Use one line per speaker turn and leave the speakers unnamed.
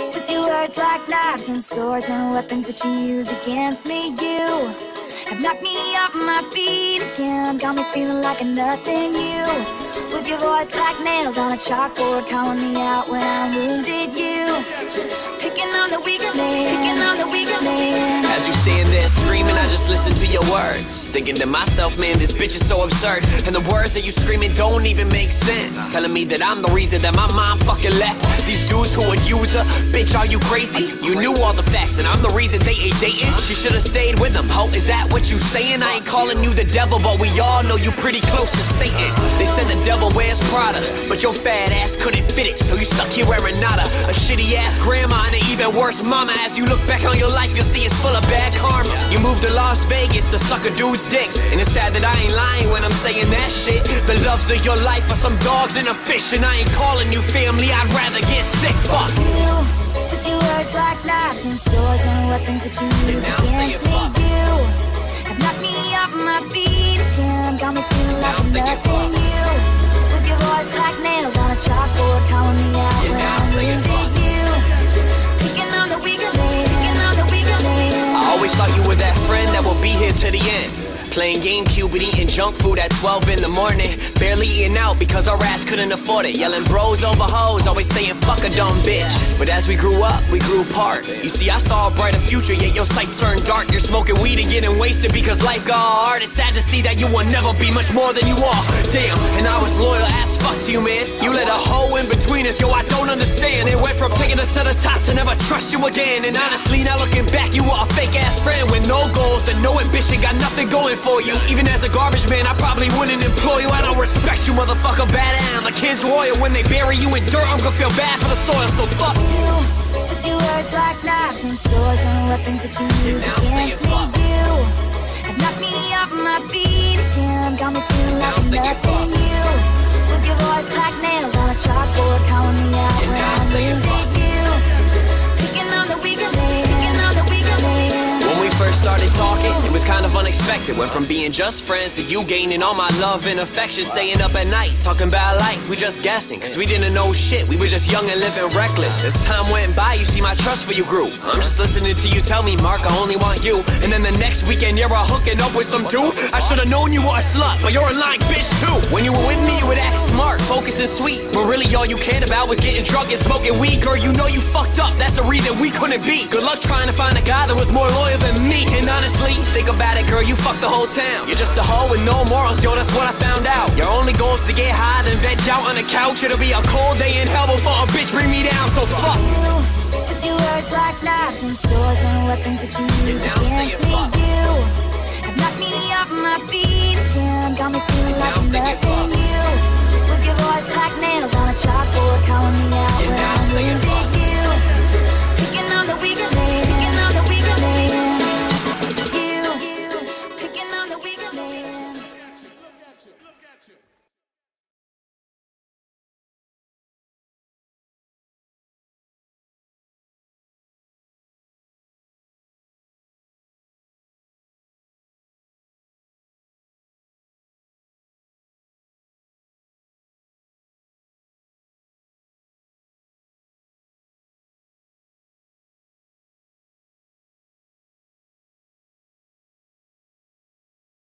With your words like knives and swords and weapons that you use against me, you have knocked me off my feet again. Got me feeling like a nothing, you. With your voice like nails on a chalkboard, calling me out when I'm wounded, you. Picking on the weaker man, picking on the weaker man.
As you stand there screaming, I just listen to your words, thinking to myself, man, this bitch is so absurd. And the words that you screaming don't even make sense, telling me that I'm the reason that my mom fucking left these dudes who would use her. Bitch, are you crazy? You knew all the facts and I'm the reason they ain't dating. She should've stayed with him. Ho, is that what you saying? I ain't calling you the devil, but we all know you pretty close to Satan. They said the devil wears Prada, but your fat ass couldn't fit it, so you stuck here wearing nada. A shitty ass grandma and an even worse mama. As you look back on your life, you'll see it's full of bad karma. You moved to Las Vegas to suck a dude's dick, and it's sad that I ain't lying when I'm saying that shit. The loves of your life are some dogs and a fish, and I ain't calling you family, I'd rather get sick. Fuck
you. With your words like knives and swords and weapons that you use against me, you have knocked me off my feet again. Got me feeling like a nothing, you. With your voice like nails on a chalkboard, calling me out when I'm wounded, you. Picking on the weaker man, picking on the weaker man.
I always thought you were that friend that would be here to the end, playing GameCube and eating junk food at 12 in the morning. Barely eating out because our ass couldn't afford it. Yelling bros over hoes, always saying fuck a dumb bitch. But as we grew up, we grew apart. You see, I saw a brighter future, yet your sight turned dark. You're smoking weed and getting wasted because life got hard. It's sad to see that you will never be much more than you are. Damn, and I was loyal as fuck to you, man. You let a hoe in between us, yo, I don't understand. It went from taking us to the top to never trust you again. And honestly, now looking back, you were a fake ass friend with no goals and no ambition, got nothing going for you. Even as a garbage man, I probably wouldn't employ you. I don't respect you, motherfucker, bad am. The kids royal, when they bury you in dirt, I'm gonna feel bad for the soil, so fuck
you. With your words like knives and swords and weapons that you use against me, you have knocked me off my feet again. Got me feeling like a nothing, you. With your voice like nails on a chalkboard, calling me out when I'm wounded, you. Picking on the weaker man, picking on the weaker man.
When we first started talking, it was kind of unexpected. Went from being just friends to you gaining all my love and affection. Staying up at night, talking about life, we just guessing, cause we didn't know shit, we were just young and living reckless. As time went by, you see my trust for you grew. I'm just listening to you tell me, Mark, I only want you. And then the next weekend, you're hooking up with some dude. I should've known you were a slut, but you're a lying bitch too. When you were with me, you would act smart, focused and sweet, but really all you cared about was getting drunk and smoking weed. Girl, you know you fucked up, that's the reason we couldn't be. Good luck trying to find a guy that was more loyal than me. And honestly, think about it, girl, you fucked the whole town. You're just a hoe with no morals, yo, that's what I found out. Your only goal is to get high, then veg out on the couch. It'll be a cold day in hell before a bitch bring me down, so fuck
you. With your words like knives and swords and weapons that you use against me, you have knocked me off my feet again. Got me feeling like a nothing, you. With your voice like nails